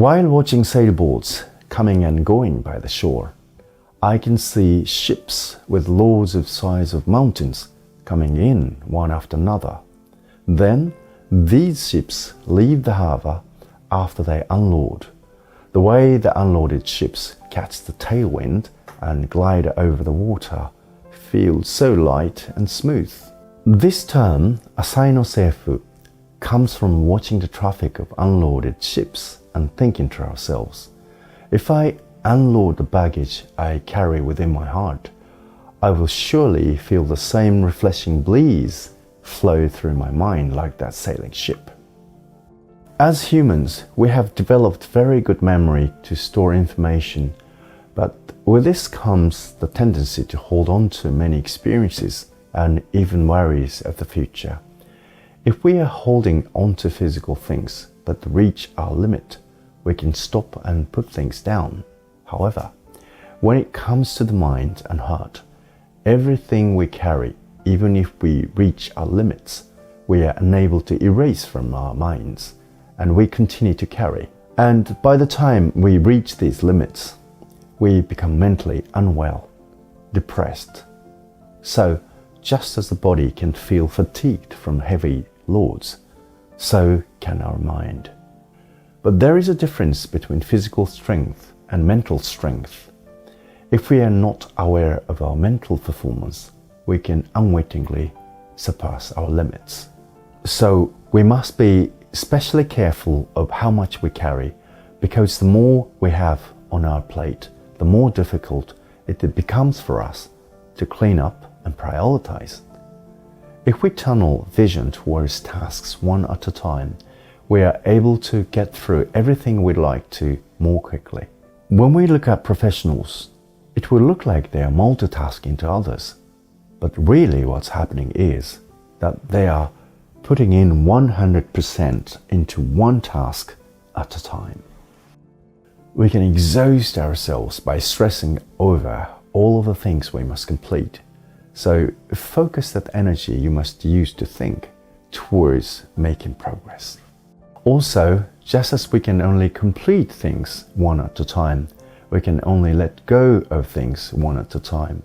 While watching sailboats coming and going by the shore, I can see ships with loads of size of mountains coming in one after another. Then these ships leave the harbor after they unload. The way the unloaded ships catch the tailwind and glide over the water feels so light and smooth. This term, AsaInoSeiFu, comes from watching the traffic of unloaded ships and thinking to ourselves, if I unload the baggage I carry within my heart, I will surely feel the same refreshing breeze flow through my mind like that sailing ship. As humans, we have developed very good memory to store information, but with this comes the tendency to hold on to many experiences and even worries of the future. If we are holding on to physical things that reach our limit, we can stop and put things down. However, when it comes to the mind and heart, everything we carry, even if we reach our limits, we are unable to erase from our minds, and we continue to carry. And by the time we reach these limits, we become mentally unwell, depressed. So, just as the body can feel fatigued from heavy loads, so can our mind. But there is a difference between physical strength and mental strength. If we are not aware of our mental performance, we can unwittingly surpass our limits. So we must be especially careful of how much we carry, because the more we have on our plate, the more difficult it becomes for us to clean up and prioritize. If we tunnel vision towards tasks one at a time, we are able to get through everything we'd like to more quickly. When we look at professionals, it will look like they are multitasking to others, but really what's happening is that they are putting in 100% into one task at a time. We can exhaust ourselves by stressing over all of the things we must complete. So focus that energy you must use to think towards making progress. Also, just as we can only complete things one at a time, we can only let go of things one at a time.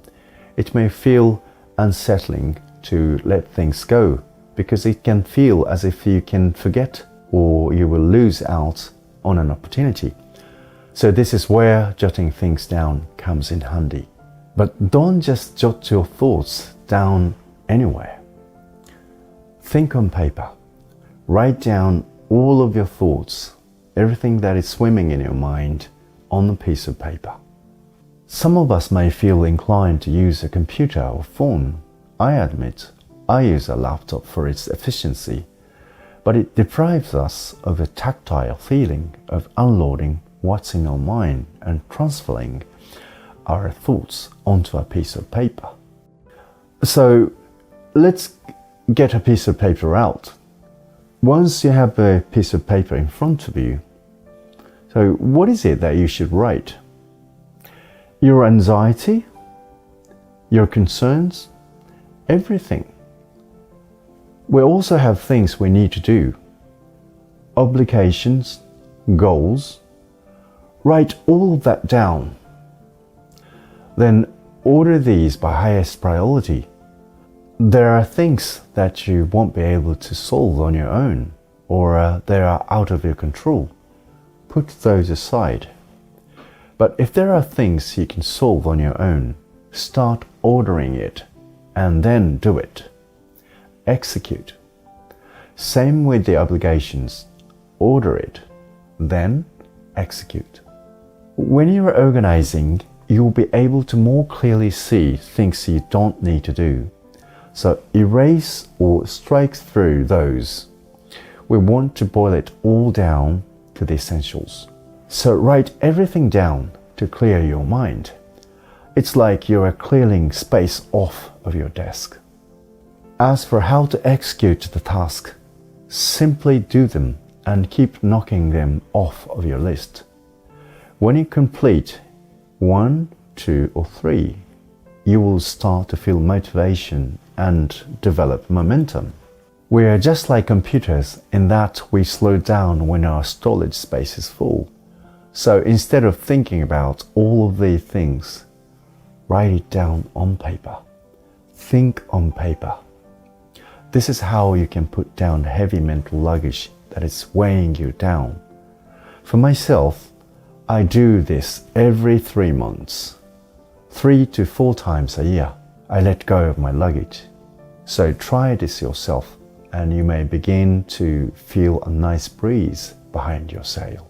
It may feel unsettling to let things go, because it can feel as if you can forget or you will lose out on an opportunity. So this is where jotting things down comes in handy. But don't just jot your thoughts down anywhere. Think on paper. Write down all of your thoughts, everything that is swimming in your mind, on a piece of paper. Some of us may feel inclined to use a computer or phone. I admit, I use a laptop for its efficiency, but it deprives us of a tactile feeling of unloading what's in our mind and transferring our thoughts onto a piece of paper. So let's get a piece of paper out. Once you have a piece of paper in front of you, so what is it that you should write? Your anxiety, your concerns, everything. We also have things we need to do, obligations, goals. Write all of that down. Then order these by highest priority. There are things that you won't be able to solve on your own, or they are out of your control. Put those aside. But if there are things you can solve on your own, start ordering it and then do it. Execute. Same with the obligations. Order it, then execute. When you are organizing, you will be able to more clearly see things you don't need to do. So erase or strike through those. We want to boil it all down to the essentials. So write everything down to clear your mind. It's like you are clearing space off of your desk. As for how to execute the task, simply do them and keep knocking them off of your list. When you complete 1, 2, or 3, you will start to feel motivation and develop momentum. We are just like computers in that we slow down when our storage space is full. So instead of thinking about all of these things, write it down on paper. Think on paper. This is how you can put down heavy mental luggage that is weighing you down. For myself, I do this every 3 months. 3 to 4 times a year, I let go of my luggage. So try this yourself, and you may begin to feel a nice breeze behind your sail.